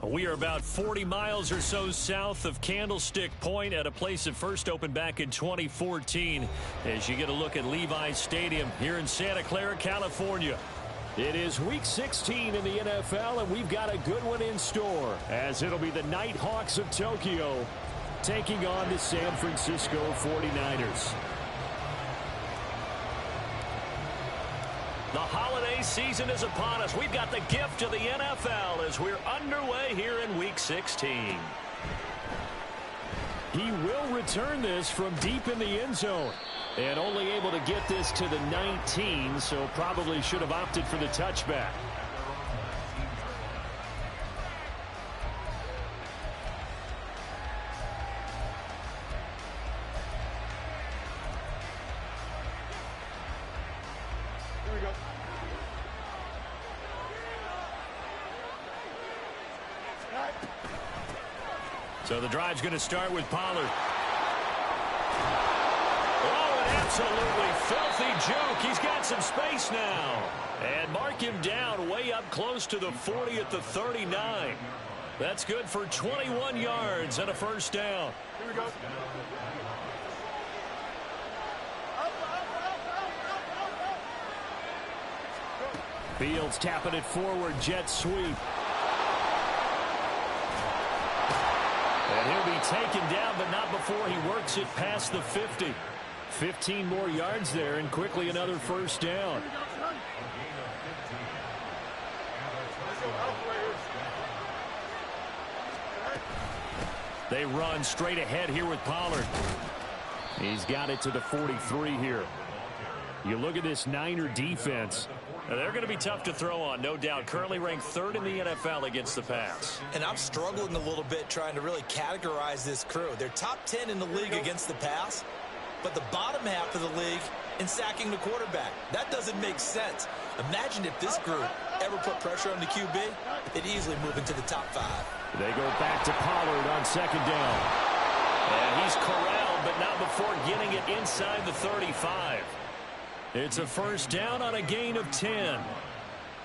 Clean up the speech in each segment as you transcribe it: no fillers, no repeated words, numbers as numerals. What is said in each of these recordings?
We are about 40 miles or so south of Candlestick Point at a place that first opened back in 2014 as you get a look at Levi's Stadium here in Santa Clara, California. It is Week 16 in the NFL, and we've got a good one in store as it'll be the Nighthawks of Tokyo taking on the San Francisco 49ers. The holiday season is upon us. We've got the gift of the NFL as we're underway here in Week 16. He will return this from deep in the end zone. And only able to get this to the 19, so probably should have opted for the touchback. Here we go. So the drive's going to start with Pollard. Oh, an absolutely filthy juke. He's got some space now. And mark him down way up close to the 40 at the 39. That's good for 21 yards and a first down. Here we go. Fields tapping it forward, jet sweep. And he'll be taken down, but not before he works it past the 50. 15 more yards there, and quickly another first down. They run straight ahead here with Pollard. He's got it to the 43 here. You look at this Niner defense. Now, they're going to be tough to throw on, no doubt. Currently ranked third in the NFL against the pass. And I'm struggling a little bit trying to really categorize this crew. They're top 10 in the league against the pass, but the bottom half of the league in sacking the quarterback. That doesn't make sense. Imagine if this group ever put pressure on the QB, they'd easily move into the top 5. They go back to Pollard on second down. And he's corralled, but not before getting it inside the 35. It's a first down on a gain of 10.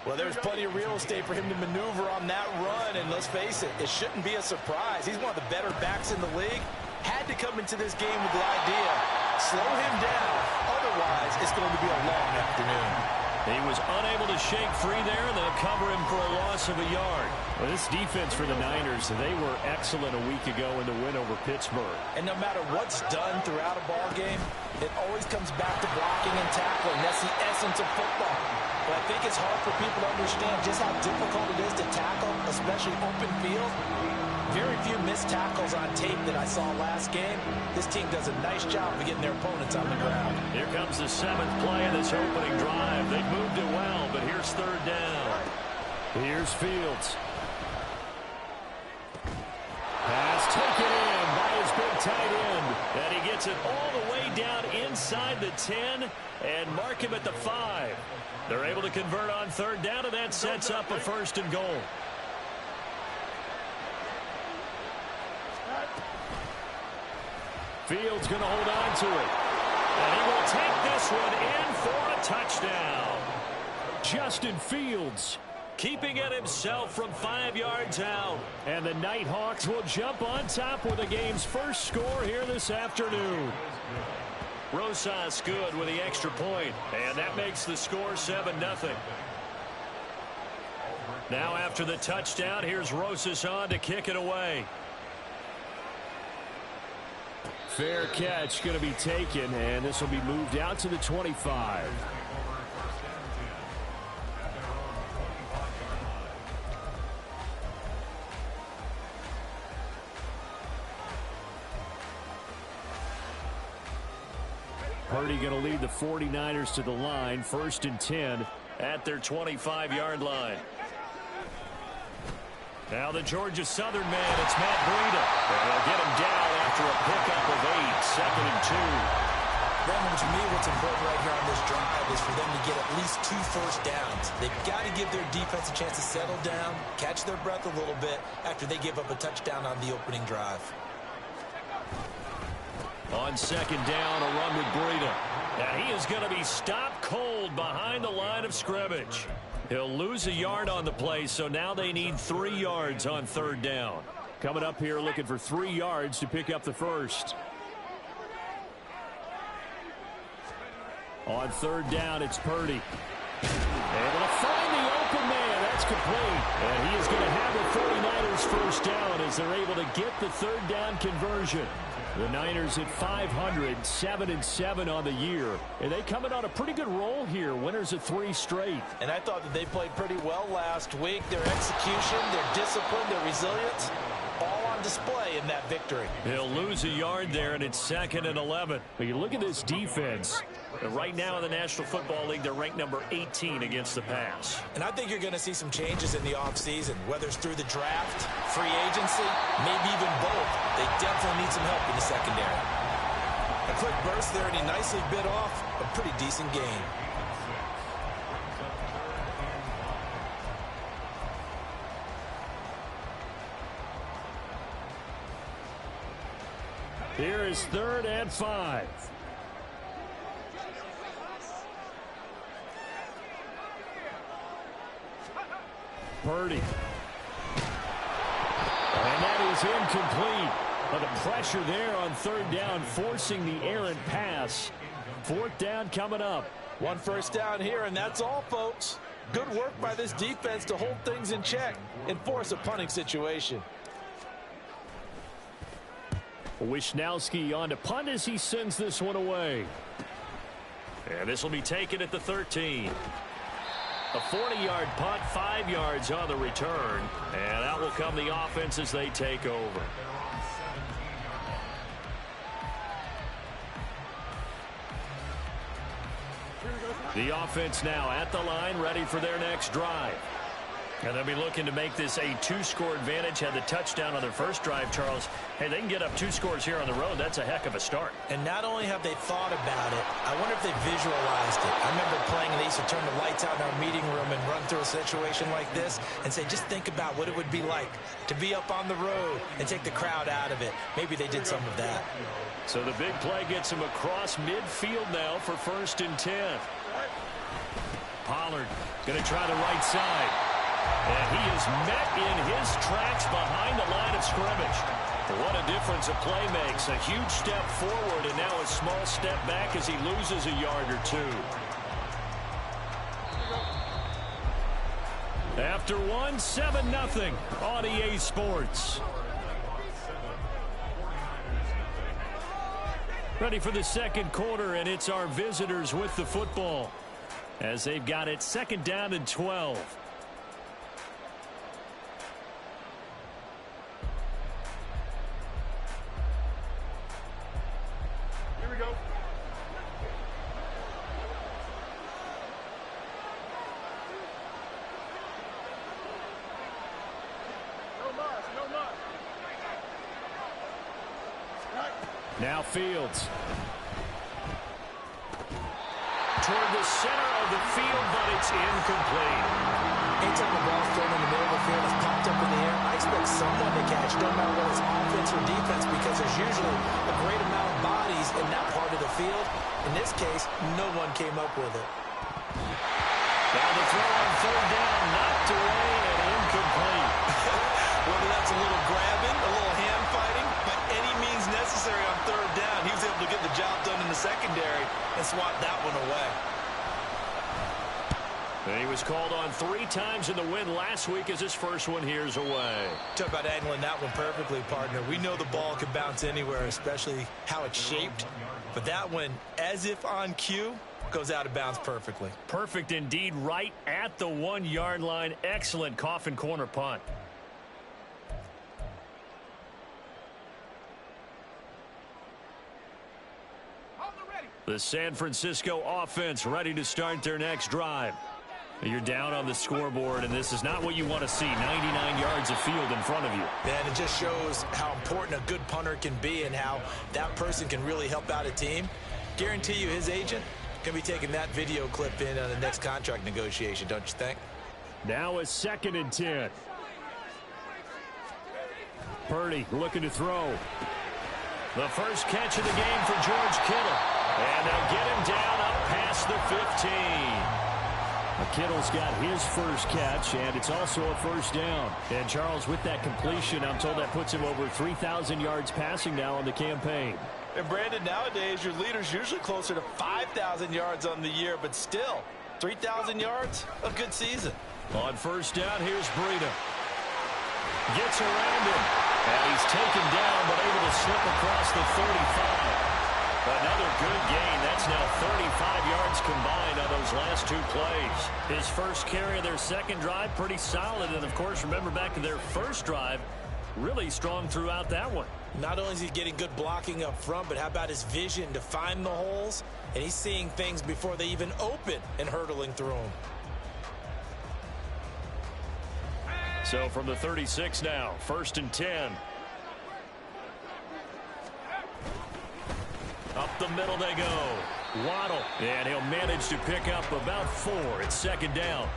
Well, there's plenty of real estate for him to maneuver on that run, and let's face it, it shouldn't be a surprise. He's one of the better backs in the league. Had to come into this game with the idea, slow him down, otherwise it's going to be a long afternoon. He was unable to shake free there, and they'll cover him for a loss of a yard. Well, this defense for the Niners, they were excellent a week ago in the win over Pittsburgh. And no matter what's done throughout a ball game, it always comes back to blocking and tackling. That's the essence of football. But I think it's hard for people to understand just how difficult it is to tackle, especially open field. Very few missed tackles on tape that I saw last game. This team does a nice job of getting their opponents on the ground. Here comes the 7th play of this opening drive. They've moved it well, but here's third down. Here's Fields. Pass taken in by his big tight end. And he gets it all the way down inside the 10 and mark him at the 5. They're able to convert on third down, and that sets up a first and goal. Fields going to hold on to it. And he will take this one in for a touchdown. Justin Fields keeping it himself from 5 yards out. And the Nighthawks will jump on top with the game's first score here this afternoon. Rosas good with the extra point, and that makes the score 7-0. Now after the touchdown, here's Rosas on to kick it away. Fair catch going to be taken, and this will be moved out to the 25. Purdy going to lead the 49ers to the line, 1st and 10 at their 25-yard line. Now the Georgia Southern man, it's Matt Breida. And they'll get him down after a pickup of 8, 2nd and 2. Roman, to me, what's important right here on this drive is for them to get at least 2 first downs. They've got to give their defense a chance to settle down, catch their breath a little bit after they give up a touchdown on the opening drive. On second down, a run with Breida. And he is going to be stopped cold tackled behind the line of scrimmage. He'll lose a yard on the play, so now they need 3 yards on 3rd down. Coming up here looking for 3 yards to pick up the first. On 3rd down, it's Purdy. Able to find the open man. That's complete. And he is going to have the 49ers first down as they're able to get the 3rd down conversion. The Niners at 500, 7-7 on the year. And they come in on a pretty good roll here. Winners of 3 straight. And I thought that they played pretty well last week. Their execution, their discipline, their resilience, all on display in that victory. He'll lose a yard there, and it's 2nd and 11. But you look at this defense. Right now in the National Football League, they're ranked number 18 against the pass. And I think you're going to see some changes in the offseason, whether it's through the draft, free agency, maybe even both. They definitely need some help in the secondary. A quick burst there, and he nicely bit off a pretty decent gain. Here is 3rd and 5. Purdy. And that is incomplete. But the pressure there on 3rd down, forcing the errant pass. 4th down coming up. 1 first down here, and that's all, folks. Good work by this defense to hold things in check and force a punting situation. Wisnowski on to punt as he sends this one away. And this will be taken at the 13. A 40-yard punt, 5 yards on the return. And out will come the offense as they take over. The offense now at the line, ready for their next drive. And they'll be looking to make this a 2-score advantage. Had the touchdown on their first drive, Charles. Hey, they can get up 2 scores here on the road. That's a heck of a start. And not only have they thought about it, I wonder if they visualized it. I remember playing, and they used to turn the lights out in our meeting room and run through a situation like this and say, just think about what it would be like to be up on the road and take the crowd out of it. Maybe they did some of that. So the big play gets him across midfield now for 1st and 10. Pollard going to try the right side. And he is met in his tracks behind the line of scrimmage. What a difference a play makes. A huge step forward and now a small step back as he loses a yard or 2. After 1, 7-0 on EA Sports. Ready for the 2nd quarter, and it's our visitors with the football as they've got it 2nd down and 12. Now Fields. Toward the center of the field, but it's incomplete. Anytime the ball's thrown in the middle of the field, it's popped up in the air, I expect someone to catch, no matter whether it's offense or defense, because there's usually a great amount of bodies in that part of the field. In this case, no one came up with it. Now the throw on 3rd down, knocked away and incomplete. Whether that's a little grabbing, a little hand fighting, by any means necessary on 3rd down, he was able to get the job done in the secondary and swat that one away. And he was called on 3 times in the win last week as his first one here's away. Talk about angling that one perfectly, partner. We know the ball can bounce anywhere, especially how it's shaped. But that one, as if on cue, goes out of bounds perfectly. Perfect indeed, right at the 1-yard line. Excellent coffin corner punt. The San Francisco offense ready to start their next drive. You're down on the scoreboard, and this is not what you want to see. 99 yards of field in front of you. Man, it just shows how important a good punter can be and how that person can really help out a team. Guarantee you his agent can be taking that video clip in on the next contract negotiation, don't you think? Now a 2nd and 10. Purdy looking to throw. The first catch of the game for George Kittle. And they'll get him down up past the 15. Kittle's got his first catch, and it's also a first down. And, Charles, with that completion, I'm told that puts him over 3,000 yards passing now on the campaign. And, Brandon, nowadays your leader's usually closer to 5,000 yards on the year, but still, 3,000 yards, a good season. On first down, here's Breida. Gets around him, and he's taken down, but able to slip across the 35. Another good gain. That's now 35 yards combined on those last two plays. His first carry of their second drive, pretty solid. And, of course, remember back to their first drive, really strong throughout that one. Not only is he getting good blocking up front, but how about his vision to find the holes? And he's seeing things before they even open and hurdling through them. So from the 36 now, 1st and 10. Up the middle they go. Waddle. And he'll manage to pick up about 4. It's 2nd down.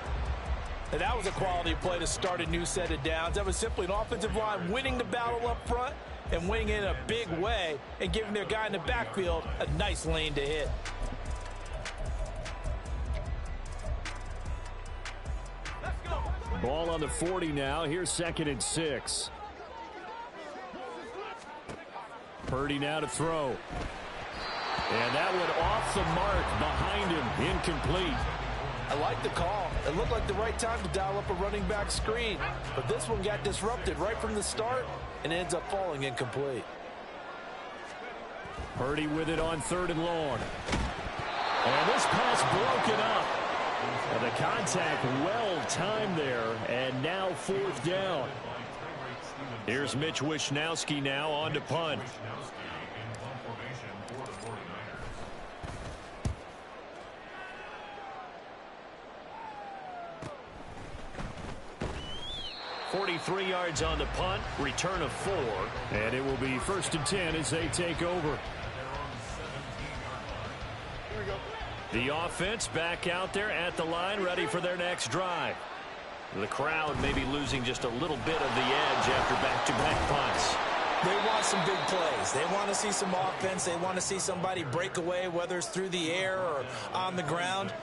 And that was a quality play to start a new set of downs. That was simply an offensive line winning the battle up front and winning it in a big way and giving their guy in the backfield a nice lane to hit. Ball on the 40 now. Here's 2nd and 6. Purdy now to throw. And that one off the mark behind him. Incomplete. I like the call. It looked like the right time to dial up a running back screen. But this one got disrupted right from the start and ends up falling incomplete. Purdy with it on 3rd and long. And this pass broken up. And the contact well timed there. And now 4th down. Here's Mitch Wishnowsky now on to punt. .43 yards on the punt, return of 4. And it will be 1st and 10 as they take over. The offense back out there at the line, ready for their next drive. The crowd may be losing just a little bit of the edge after back-to-back punts. They want some big plays. They want to see some offense. They want to see somebody break away, whether it's through the air or on the ground.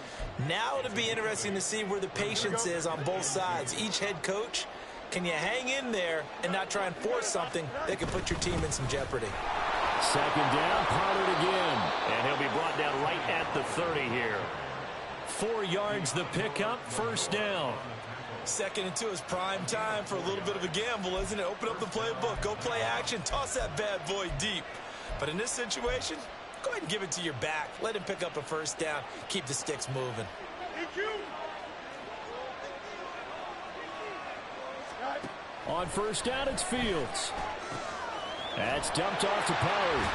Now it'll be interesting to see where the patience is on both sides. Each head coach, can you hang in there and not try and force something that could put your team in some jeopardy? 2nd down, Pollard again. And he'll be brought down right at the 30 here. 4 yards the pickup, 1st down. 2nd and 2 is prime time for a little bit of a gamble, isn't it? Open up the playbook, go play action, toss that bad boy deep. But in this situation, go ahead and give it to your back. Let him pick up a 1st down. Keep the sticks moving. On 1st down, it's Fields. That's dumped off to Pollard.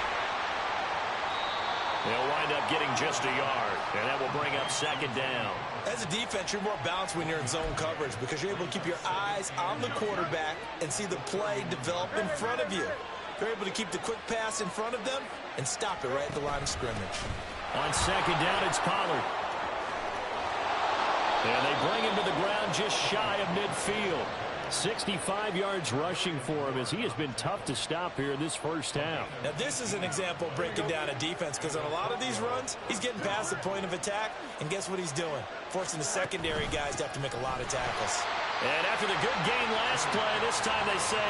They'll wind up getting just a yard, and that will bring up 2nd down. As a defense, you're more balanced when you're in zone coverage because you're able to keep your eyes on the quarterback and see the play develop in front of you. You're able to keep the quick pass in front of them and stop it right at the line of scrimmage. On 2nd down, it's Pollard. And they bring him to the ground just shy of midfield. 65 yards rushing for him as he has been tough to stop here in this 1st half. Now this is an example of breaking down a defense because on a lot of these runs, he's getting past the point of attack, and guess what he's doing? Forcing the secondary guys to have to make a lot of tackles. And after the good gain last play, this time they say,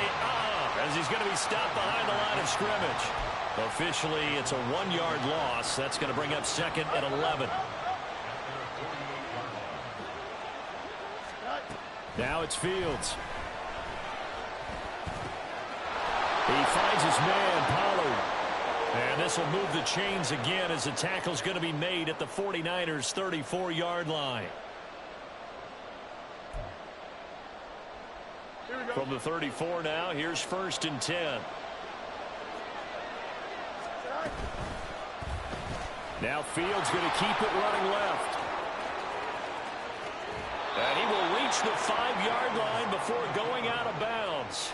as he's going to be stopped behind the line of scrimmage. Officially, it's a 1-yard loss. That's going to bring up 2nd and 11. Now it's Fields. He finds his man, Pollard. And this will move the chains again as the tackle's going to be made at the 49ers' 34-yard line. From the 34 now, here's 1st and 10. Now Fields going to keep it running left. And he will reach the 5-yard line before going out of bounds.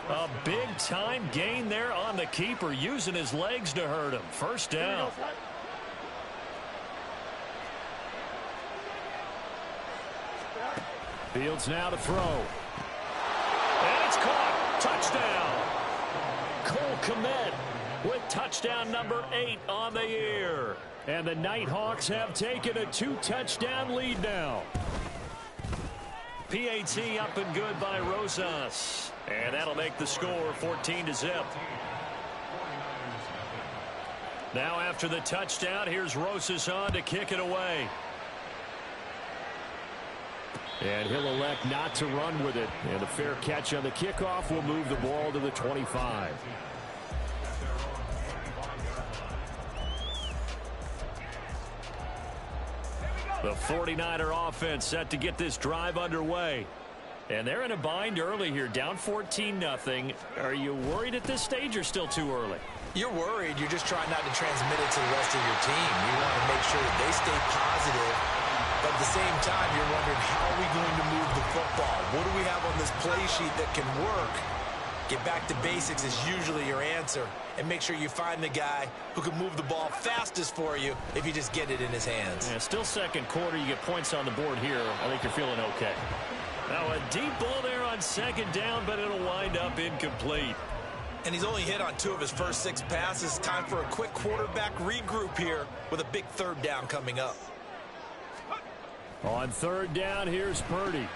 A big-time gain there on the keeper, using his legs to hurt him. 1st down. Fields now to throw. And it's caught. Touchdown. Cole Kmet with touchdown number 8 on the year. And the Nighthawks have taken a 2-touchdown lead now. PAT up and good by Rosas. And that'll make the score 14-0. Now after the touchdown, here's Rosas on to kick it away. And he'll elect not to run with it. And a fair catch on the kickoff will move the ball to the 25. The 49er offense set to get this drive underway. And they're in a bind early here, down 14-0. Are you worried at this stage or still too early? You're worried. You're just trying not to transmit it to the rest of your team. You want to make sure that they stay positive. But at the same time, you're wondering, how are we going to move the football? What do we have on this play sheet that can work? Get back to basics is usually your answer. And make sure you find the guy who can move the ball fastest for you if you just get it in his hands. Yeah, still second quarter. You get points on the board here. I think you're feeling okay. Now a deep ball there on second down, but it'll wind up incomplete. And he's only hit on 2 of his first 6 passes. Time for a quick quarterback regroup here with a big third down coming up. On third down, here's Purdy.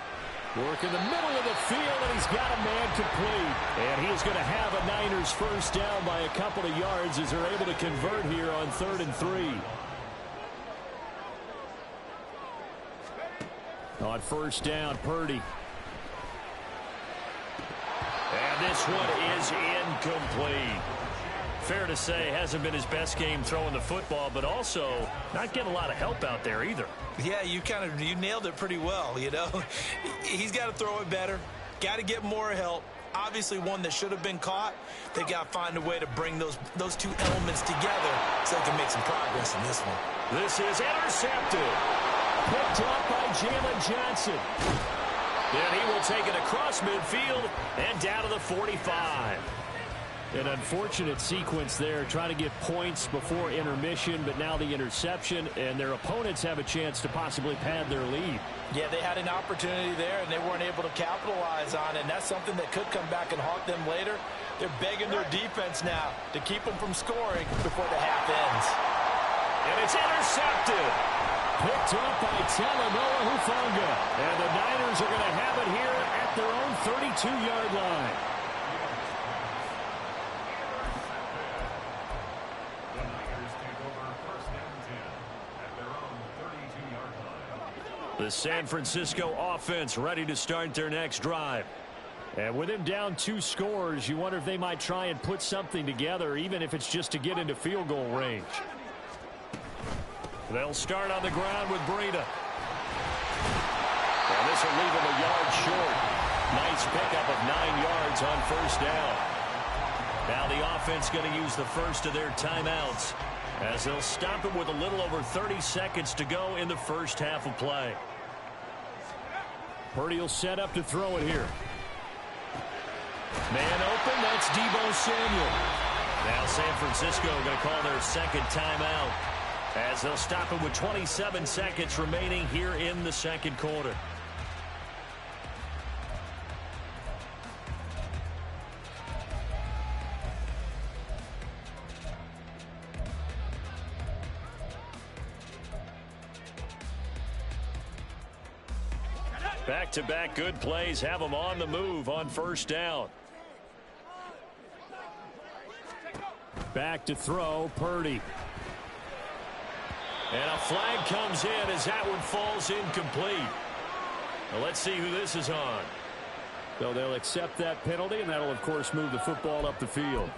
Work in the middle of the field, and he's got a man complete. And he's going to have a Niners first down by a couple of yards as they're able to convert here on 3rd and 3. On first down, Purdy. And this one is incomplete. Fair to say, hasn't been his best game throwing the football, but also not getting a lot of help out there either. Yeah, you nailed it pretty well, you know. He's got to throw it better, got to get more help. Obviously one that should have been caught. They got to find a way to bring those 2 elements together so they can make some progress in this one. This is intercepted. Picked up by Jalen Johnson. And he will take it across midfield and down to the 45. An unfortunate sequence there, trying to get points before intermission, but now the interception, and their opponents have a chance to possibly pad their lead. Yeah, they had an opportunity there, and they weren't able to capitalize on it, and that's something that could come back and haunt them later. They're begging their defense now to keep them from scoring before the half ends. And it's intercepted. Picked up by Talanoa Hufanga. And the Niners are going to have it here at their own 32-yard line. The San Francisco offense ready to start their next drive. And with him down 2 scores, you wonder if they might try and put something together, even if it's just to get into field goal range. They'll start on the ground with Breida. And this will leave him a yard short. Nice pickup of 9 yards on first down. Now the offense going to use the first of their timeouts as they'll stop it with a little over 30 seconds to go in the first half of play. Purdy will set up to throw it here. Man open, that's Deebo Samuel. Now San Francisco going to call their second timeout as they'll stop it with 27 seconds remaining here in the second quarter. Back-to-back good plays have them on the move on first down. Back to throw, Purdy. And a flag comes in as that one falls incomplete. Well, let's see who this is on. So they'll accept that penalty, and that'll, of course, move the football up the field.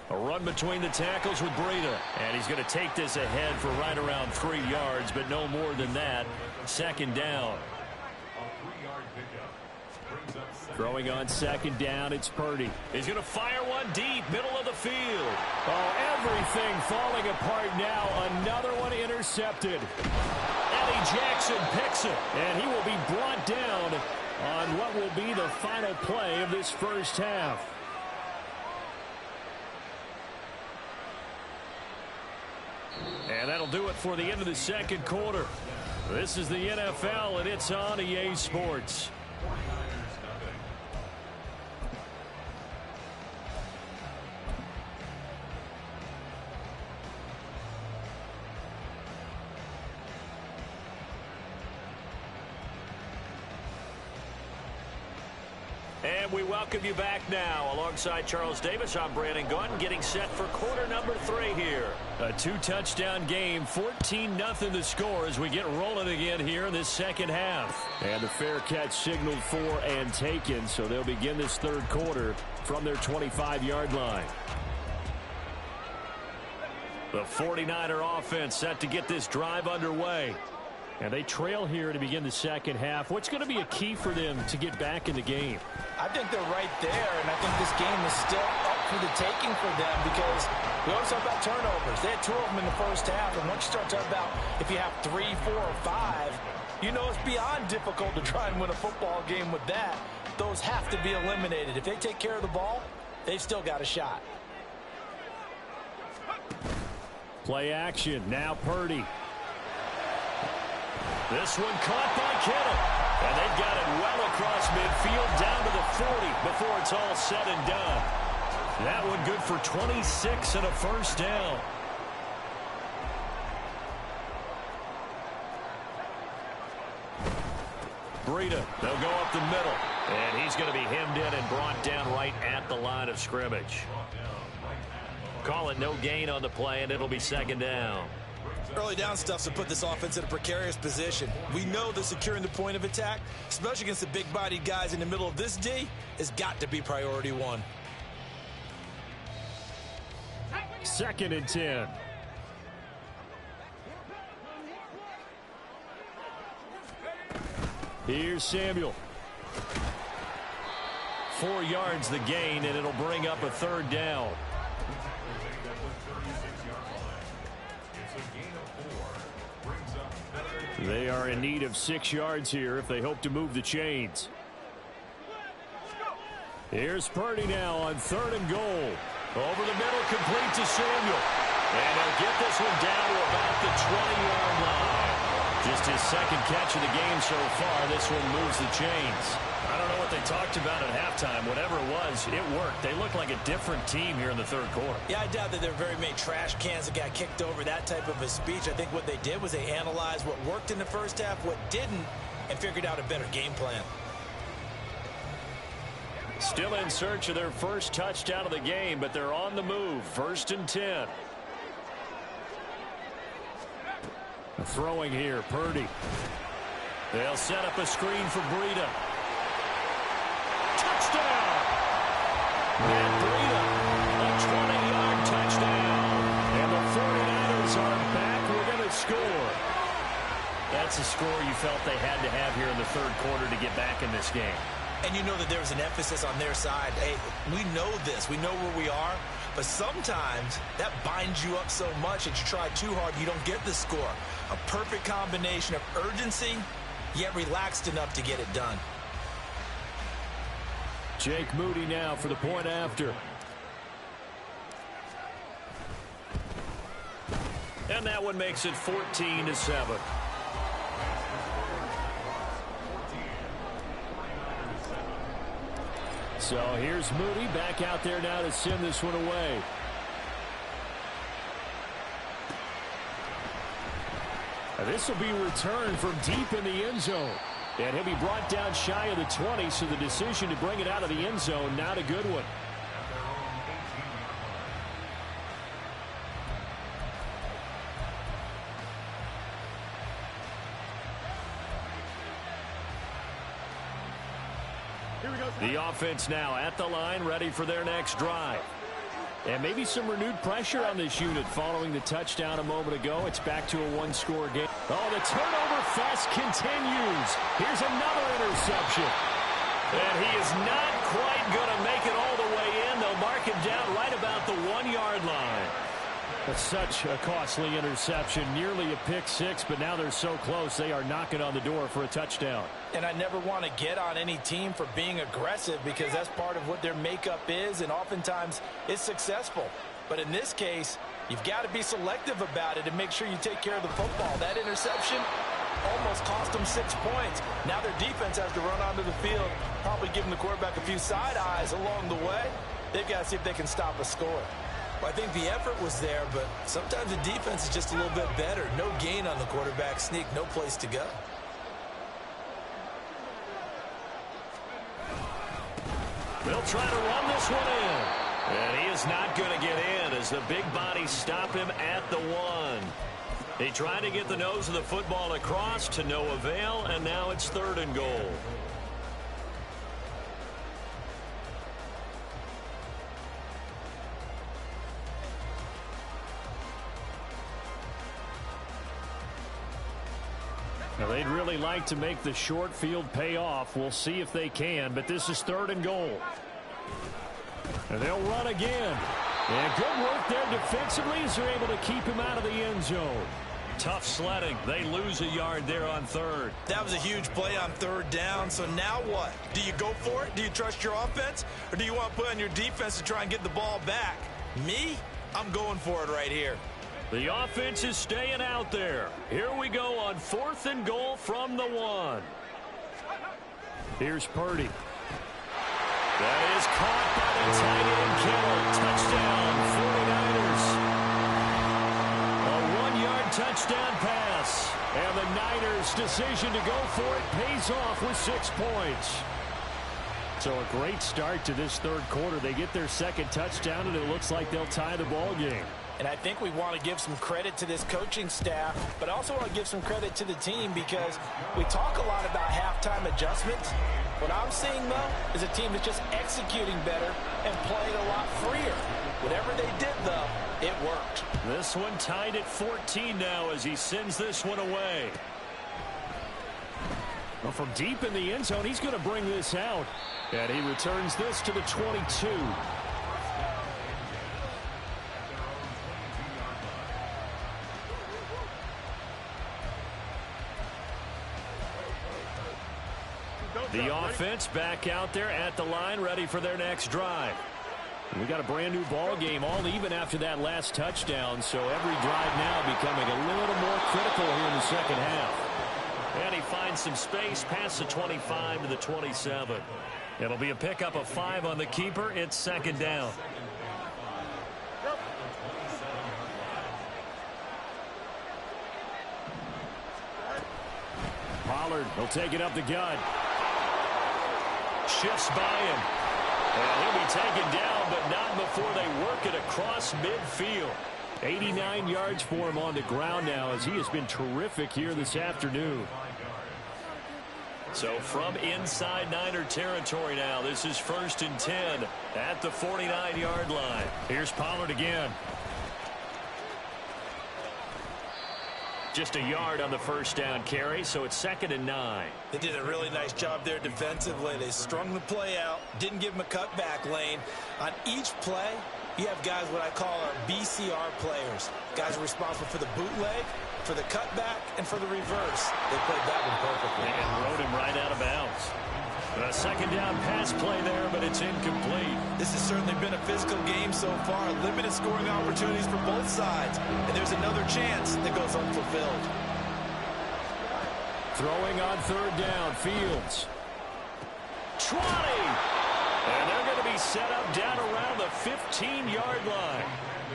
A run between the tackles with Breida. And he's going to take this ahead for right around 3 yards, but no more than that. Second down. Throwing on second down, it's Purdy. He's going to fire one deep, middle of the field. Oh, everything falling apart now. Another one intercepted. Eddie Jackson picks it. And he will be brought down on what will be the final play of this first half. And that'll do it for the end of the second quarter. This is the NFL, and it's on EA Sports. And we welcome you back now. Alongside Charles Davis, I'm Brandon Gunn, getting set for quarter number 3 here. A 2-touchdown game, 14-0 the score as we get rolling again here in this second half. And the fair catch signaled for and taken, so they'll begin this third quarter from their 25-yard line. The 49er offense set to get this drive underway. And they trail here to begin the second half. What's going to be a key for them to get back in the game? I think they're right there, and I think this game is still up for the taking for them because we always talk about turnovers. They had 2 of them in the first half, and once you start talking about if you have 3, 4, or 5, you know it's beyond difficult to try and win a football game with that. Those have to be eliminated. If they take care of the ball, they've still got a shot. Play action. Now Purdy. This one caught by Kittle. And they've got it well across midfield down to the 40 before it's all said and done. That one good for 26 and a first down. Breida, they'll go up the middle. And he's going to be hemmed in and brought down right at the line of scrimmage. Call it no gain on the play, and it'll be second down. Early down stuff to put this offense in a precarious position. We know that securing the point of attack, especially against the big-bodied guys in the middle of this D, has got to be priority 1. 2nd and 10. Here's Samuel. 4 yards the gain, and it'll bring up a third down. They are in need of 6 yards here if they hope to move the chains. Here's Purdy now on 3rd and goal. Over the middle, complete to Samuel. And they'll get this one down to about the 20-yard line. Just his 2nd catch of the game so far. This one moves the chains. I don't know what they talked about at halftime. Whatever it was, it worked. They look like a different team here in the third quarter. Yeah, I doubt that there are very many trash cans that got kicked over, that type of a speech. I think what they did was they analyzed what worked in the first half, what didn't, and figured out a better game plan. Still in search of their first touchdown of the game, but they're on the move. 1st and 10. Throwing here, Purdy. They'll set up a screen for Breida. Touchdown! And Breida, a 20-yard touchdown. And the 49ers are back. We're going to score. That's a score you felt they had to have here in the third quarter to get back in this game. And you know that there was an emphasis on their side. Hey, we know this. We know where we are. But sometimes that binds you up so much that you try too hard, you don't get the score. A perfect combination of urgency, yet relaxed enough to get it done. Jake Moody now for the point after. And that one makes it 14-7. So here's Moody back out there now to send this one away. This will be returned from deep in the end zone. And he'll be brought down shy of the 20, so the decision to bring it out of the end zone, not a good one. The offense now at the line, ready for their next drive. And maybe some renewed pressure on this unit following the touchdown a moment ago. It's back to a 1-score game. Oh, the turnover fest continues. Here's another interception. And he is not quite going to make it all the way in. They'll mark him down right about the 1-yard line. That's such a costly interception, nearly a pick six, but now they're so close they are knocking on the door for a touchdown. And I never want to get on any team for being aggressive because that's part of what their makeup is, and oftentimes it's successful. But in this case, you've got to be selective about it and make sure you take care of the football. That interception, almost cost them 6 points. Now their defense has to run onto the field, probably giving the quarterback a few side eyes along the way. They've got to see if they can stop a score. Well, I think the effort was there, but sometimes the defense is just a little bit better. No gain on the quarterback sneak, no place to go. They'll try to run this one in. And he is not going to get in as the big bodies stop him at the 1. He tried to get the nose of the football across to no avail, and now it's 3rd and goal. Now, they'd really like to make the short field pay off. We'll see if they can, but this is 3rd and goal. And they'll run again. And good work there defensively as they're able to keep him out of the end zone. Tough sledding. They lose a yard there on 3rd. That was a huge play on 3rd down, so now what? Do you go for it? Do you trust your offense? Or do you want to put on your defense to try and get the ball back? Me? I'm going for it right here. The offense is staying out there. Here we go on 4th and goal from the 1. Here's Purdy. That is caught by the tight end Kittle. Touchdown, 49ers. A 1-yard touchdown pass. And the Niners' decision to go for it pays off with 6 points. So a great start to this 3rd quarter. They get their 2nd touchdown, and it looks like they'll tie the ball game. And I think we want to give some credit to this coaching staff, but also want to give some credit to the team because we talk a lot about halftime adjustments. What I'm seeing, though, is a team that's just executing better and playing a lot freer. Whatever they did, though, it worked. This one tied at 14 now as he sends this one away. Well, from deep in the end zone, he's going to bring this out. And he returns this to the 22. The offense back out there at the line, ready for their next drive. We got a brand new ball game, all even after that last touchdown, so every drive now becoming a little more critical here in the 2nd half. And he finds some space past the 25 to the 27. It'll be a pickup of 5 on the keeper. It's 2nd down. Pollard will take it up the gut. Shifts by him. And he'll be taken down, but not before they work it across midfield. 89 yards for him on the ground now as he has been terrific here this afternoon. So from inside Niner territory now, this is 1st and 10 at the 49-yard line. Here's Pollard again. Just a yard on the 1st down carry, so it's 2nd and 9. They did a really nice job there defensively. They strung the play out, didn't give him a cutback lane. On each play, you have guys what I call our BCR players. Guys are responsible for the bootleg, for the cutback, and for the reverse. They played that one perfectly. And rode him right out of bounds. A 2nd down pass play there, but it's incomplete. This has certainly been a physical game so far. Limited scoring opportunities for both sides. And there's another chance that goes unfulfilled. Throwing on 3rd down, Fields. 20! And they're going to be set up down around the 15-yard line.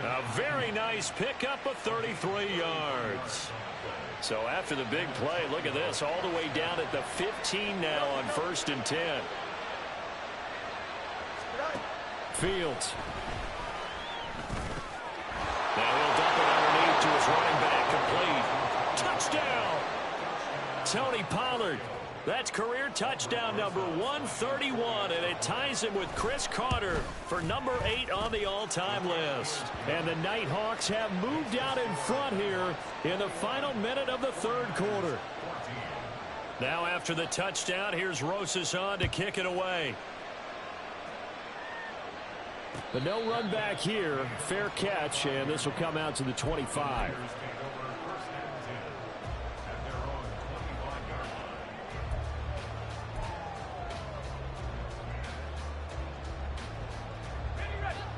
A very nice pickup of 33 yards. So after the big play, look at this, all the way down at the 15 now on 1st and 10. Fields. Now he'll dump it underneath to his running back, complete. Touchdown! Tony Pollard. That's career touchdown number 131, and it ties him with Chris Carter for number 8 on the all-time list. And the Nighthawks have moved out in front here in the final minute of the 3rd quarter. Now after the touchdown, here's Rosas on to kick it away. But no run back here. Fair catch, and this will come out to the 25.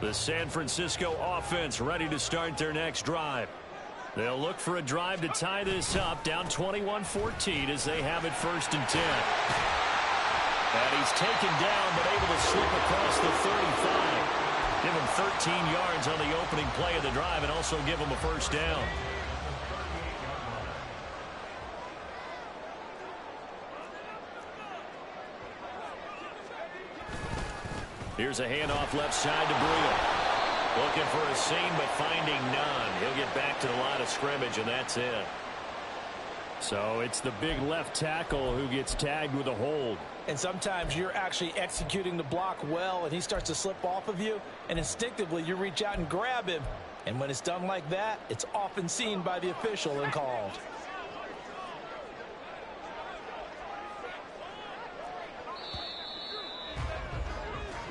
The San Francisco offense ready to start their next drive. They'll look for a drive to tie this up, down 21-14 as they have it 1st and 10. And he's taken down, but able to slip across the 35. Give him 13 yards on the opening play of the drive and also give him a 1st down. Here's a handoff left side to Breida. Looking for a seam, but finding none. He'll get back to the line of scrimmage, and that's it. So it's the big left tackle who gets tagged with a hold. And sometimes you're actually executing the block well, and he starts to slip off of you, and instinctively you reach out and grab him. And when it's done like that, it's often seen by the official and called.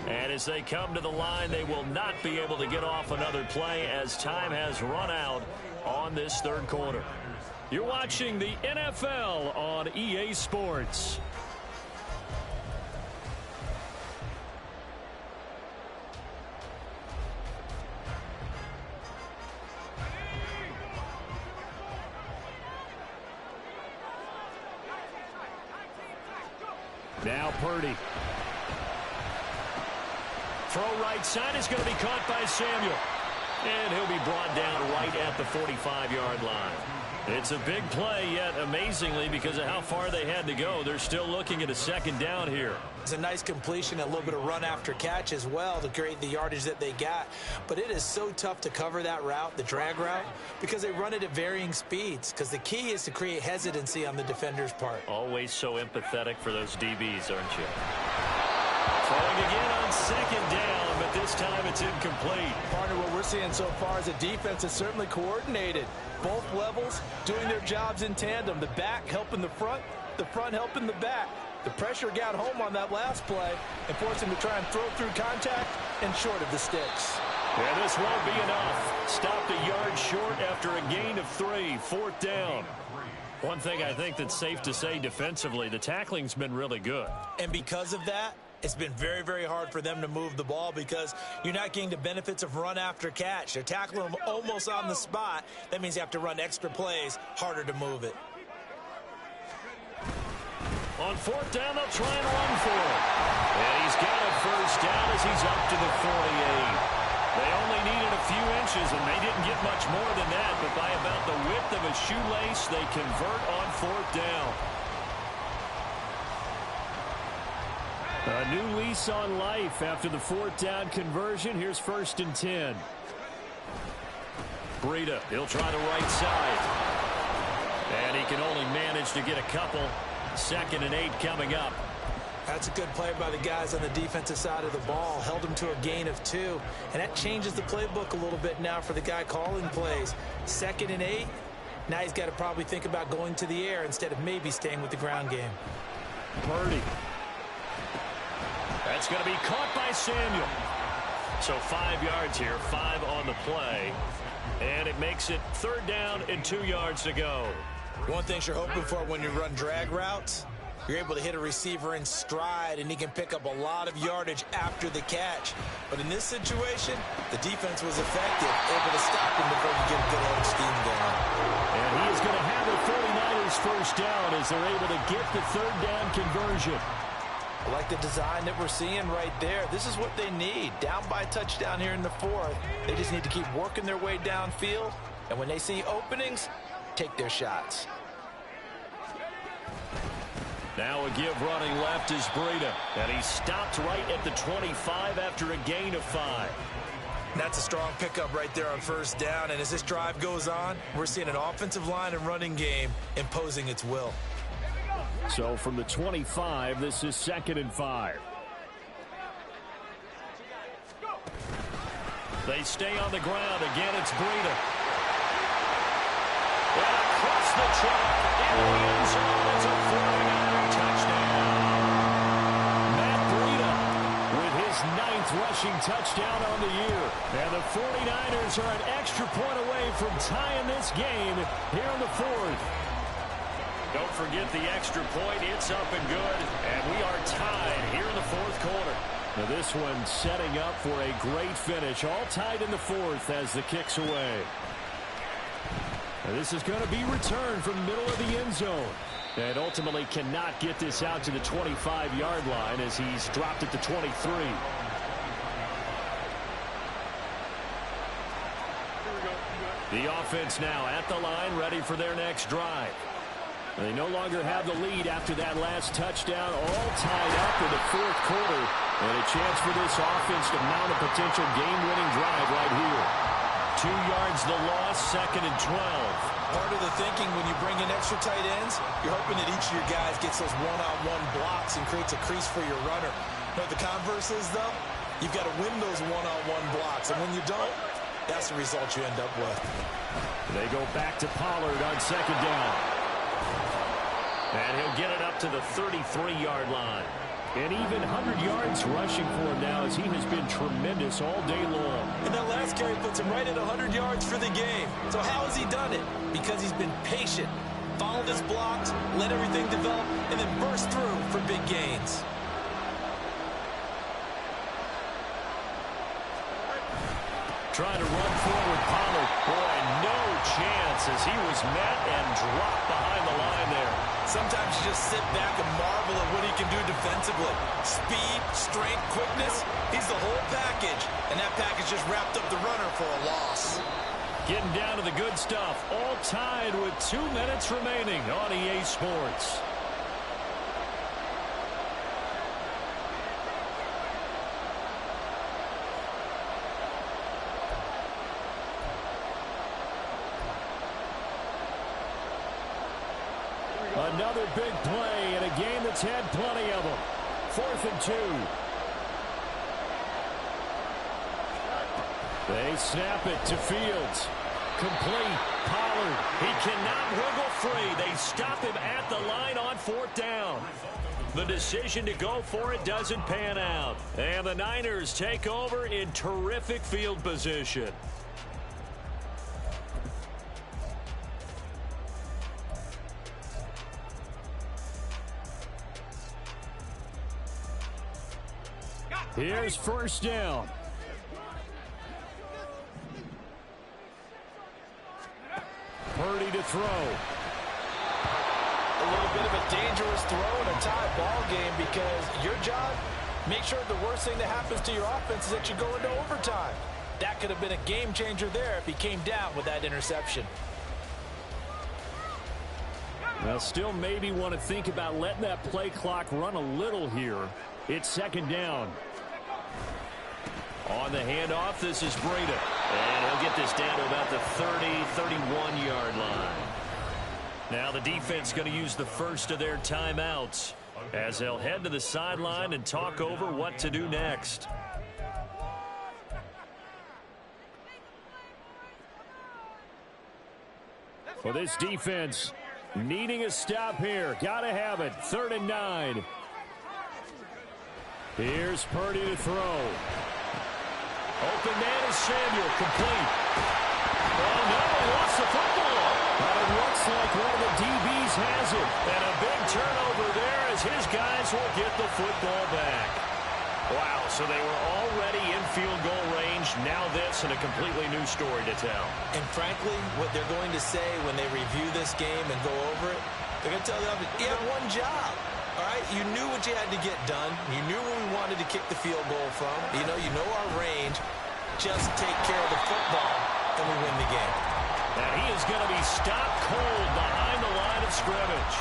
And as they come to the line, they will not be able to get off another play as time has run out on this 3rd quarter. You're watching the NFL on EA Sports. Now Purdy. Throw right side is going to be caught by Samuel. And he'll be brought down right at the 45-yard line. It's a big play, yet amazingly, because of how far they had to go, they're still looking at a 2nd down here. It's a nice completion, a little bit of run after catch as well to create the yardage that they got. But it is so tough to cover that route, the drag route, because they run it at varying speeds. Because the key is to create hesitancy on the defender's part. Always so empathetic for those DBs, aren't you? Throwing again on 2nd down, but this time it's incomplete. Partner, what we're seeing so far is a defense that's certainly coordinated. Both levels doing their jobs in tandem. The back helping the front helping the back. The pressure got home on that last play and forced him to try and throw through contact and short of the sticks. And this won't be enough. Stopped a yard short after a gain of 3, 4th down. One thing I think that's safe to say defensively, the tackling's been really good. And because of that, it's been very, very hard for them to move the ball because you're not getting the benefits of run after catch. They're tackling them almost on the spot. That means you have to run extra plays, harder to move it. On 4th down, they'll try and run for it. And he's got a 1st down as he's up to the 48. They only needed a few inches, and they didn't get much more than that. But by about the width of a shoelace, they convert on 4th down. A new lease on life after the 4th down conversion. Here's 1st and 10. Breida, he'll try the right side. And he can only manage to get a couple. 2nd and 8 coming up. That's a good play by the guys on the defensive side of the ball. Held him to a gain of 2. And that changes the playbook a little bit now for the guy calling plays. 2nd and 8. Now he's got to probably think about going to the air instead of maybe staying with the ground game. Purdy. That's going to be caught by Samuel. So 5 yards here, 5 on the play. And it makes it 3rd down and 2 yards to go. One thing you're hoping for when you run drag routes, you're able to hit a receiver in stride, and he can pick up a lot of yardage after the catch. But in this situation, the defense was effective, able to stop him before he get a good head of steam going. And he is going to have the 49ers 1st down as they're able to get the 3rd down conversion. I like the design that we're seeing right there. This is what they need. Down by a touchdown here in the 4th. They just need to keep working their way downfield. And when they see openings, take their shots. Now a give running left is Breida. And he stopped right at the 25 after a gain of 5. That's a strong pickup right there on 1st down. And as this drive goes on, we're seeing an offensive line and running game imposing its will. So from the 25, this is 2nd and 5. They stay on the ground. Again, it's Breida. And across the track, in the end zone, it's a 49er touchdown. Matt Breida with his 9th rushing touchdown on the year. And the 49ers are an extra point away from tying this game here in the 4th. Don't forget the extra point. It's up and good. And we are tied here in the 4th quarter. Now this one setting up for a great finish. All tied in the 4th as the kick's away. And this is going to be returned from the middle of the end zone. And ultimately cannot get this out to the 25-yard line as he's dropped it to 23. The offense now at the line, ready for their next drive. They no longer have the lead after that last touchdown, all tied up in the fourth quarter. And a chance for this offense to mount a potential game-winning drive right here. 2 yards the loss, 2nd and 12. Part of the thinking when you bring in extra tight ends, you're hoping that each of your guys gets those one-on-one blocks and creates a crease for your runner. But the converse is, though, you've got to win those one-on-one blocks. And when you don't, that's the result you end up with. They go back to Pollard on 2nd down. And he'll get it up to the 33-yard line. And even 100 yards rushing for him now as he has been tremendous all day long. And that last carry puts him right at 100 yards for the game. So how has he done it? Because he's been patient, followed his blocks, let everything develop, and then burst through for big gains. Trying to run forward, Pollard. Boy, no chance as he was met and dropped behind the line there. Sometimes you just sit back and marvel at what he can do defensively. Speed, strength, quickness, he's the whole package. And that package just wrapped up the runner for a loss. Getting down to the good stuff, all tied with 2 minutes remaining on EA Sports. Another big play in a game that's had plenty of them. 4th and 2. They snap it to Fields. Complete. Pollard. He cannot wiggle free. They stop him at the line on 4th down. The decision to go for it doesn't pan out. And the Niners take over in terrific field position. Here's 1st down. Purdy to throw. A little bit of a dangerous throw in a tie ball game because your job, make sure the worst thing that happens to your offense is that you go into overtime. That could have been a game changer there if he came down with that interception. Well, still maybe want to think about letting that play clock run a little here. It's 2nd down. On the handoff, this is Breida. And he'll get this down to about the 30, 31-yard line. Now the defense going to use the first of their timeouts as they'll head to the sideline and talk over what to do next. For this defense, needing a stop here. Got to have it. 3rd and 9. Here's Purdy to throw. Open man is Samuel, complete. Oh no, he lost the football. But it looks like one of the DBs has it. And a big turnover there as his guys will get the football back. Wow, so they were already in field goal range. Now this and a completely new story to tell. And frankly, what they're going to say when they review this game and go over it, they're going to tell them, you had one job. All right, you knew what you had to get done. You knew where we wanted to kick the field goal from. You know our range. Just take care of the football, and we win the game. And he is going to be stopped cold behind the line of scrimmage.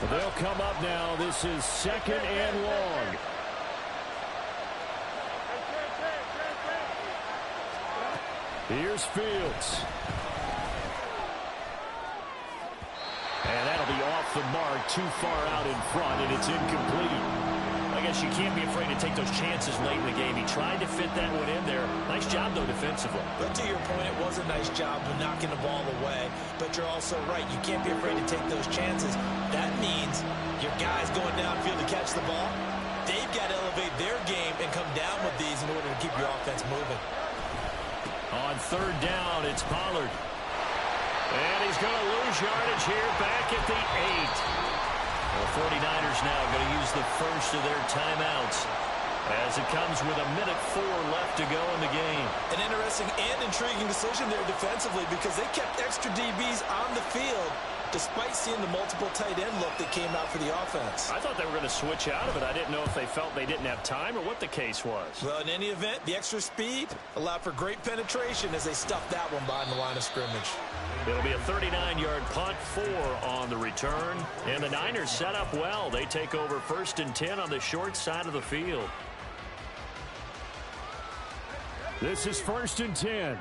They'll come up now. This is 2nd and long. Here's Fields. And that'll be off the mark, too far out in front, and it's incomplete. I guess you can't be afraid to take those chances late in the game. He tried to fit that one in there. Nice job, though, defensively. But to your point, it was a nice job of knocking the ball away. But you're also right. You can't be afraid to take those chances. That means your guys going downfield to catch the ball, they've got to elevate their game and come down with these in order to keep your offense moving. On third down, it's Pollard. And he's going to lose yardage here back at the 8. The 49ers now going to use the first of their timeouts as it comes with 1:04 left to go in the game. An interesting and intriguing decision there defensively because they kept extra DBs on the field despite seeing the multiple tight end look that came out for the offense. I thought they were going to switch out of it. I didn't know if they felt they didn't have time or what the case was. Well, in any event, the extra speed allowed for great penetration as they stuffed that one behind the line of scrimmage. It'll be a 39-yard punt, 4 on the return. And the Niners set up well. They take over 1st and 10 on the short side of the field. This is 1st and 10.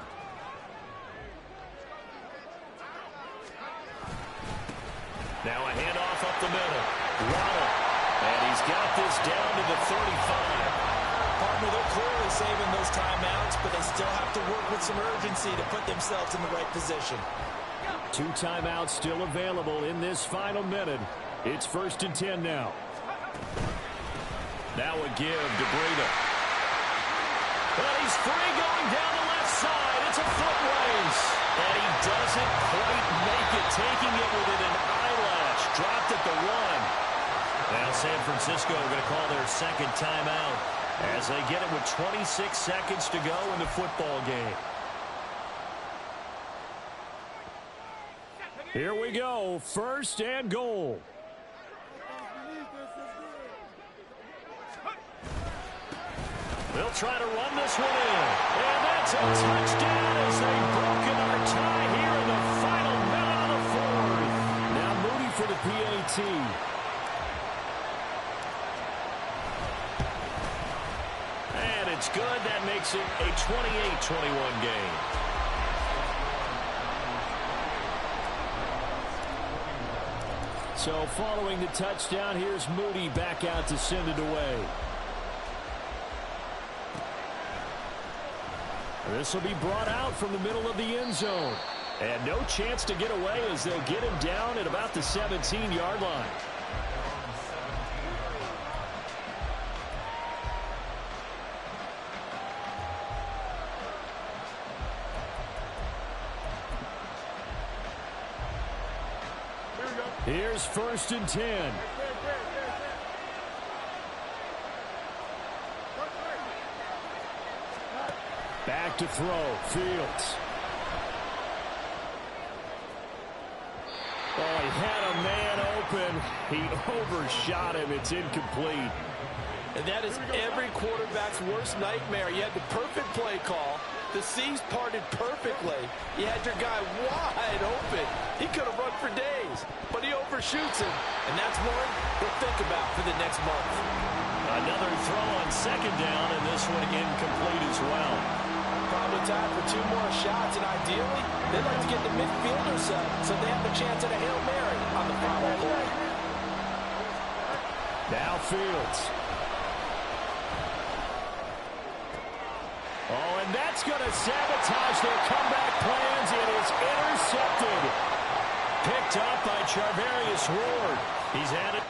Now a handoff up the middle. Waddle. And he's got this down to the 35. Partner, they're clearly saving those timeouts, but they still have to work with some urgency to put themselves in the right position. 2 timeouts still available in this final minute. It's 1st and 10 now. Now a give to Breida. And he's free going down the left side. It's a foot race. And he doesn't quite make it, taking it within an eyelash. Dropped at the 1. Now San Francisco going to call their second timeout as they get it with 26 seconds to go in the football game. Here we go, 1st and goal. They'll try to run this one in. And that's a touchdown as they've broken our tie here in the final minute of the 4th. Now Moody for the PAT. And it's good. That makes it a 28-21 game. So following the touchdown, here's Moody back out to send it away. This will be brought out from the middle of the end zone. And no chance to get away as they'll get him down at about the 17-yard line. Here's 1st and 10. Back to throw. Fields. Oh, he had a man open. He overshot him. It's incomplete. And that is every quarterback's worst nightmare. You had the perfect play call. The seams parted perfectly. You had your guy wide open. He could have run for days, but he overshoots him. And that's one we'll think about for the next month. Another throw on 2nd down, and this one incomplete as well. Probably time for 2 more shots, and ideally, they'd like to get the midfield or so they have a chance at a Hail Mary on the final play. Now Fields. Oh, and that's going to sabotage their comeback plans. It is intercepted. Picked up by Charvarius Ward. He's had it.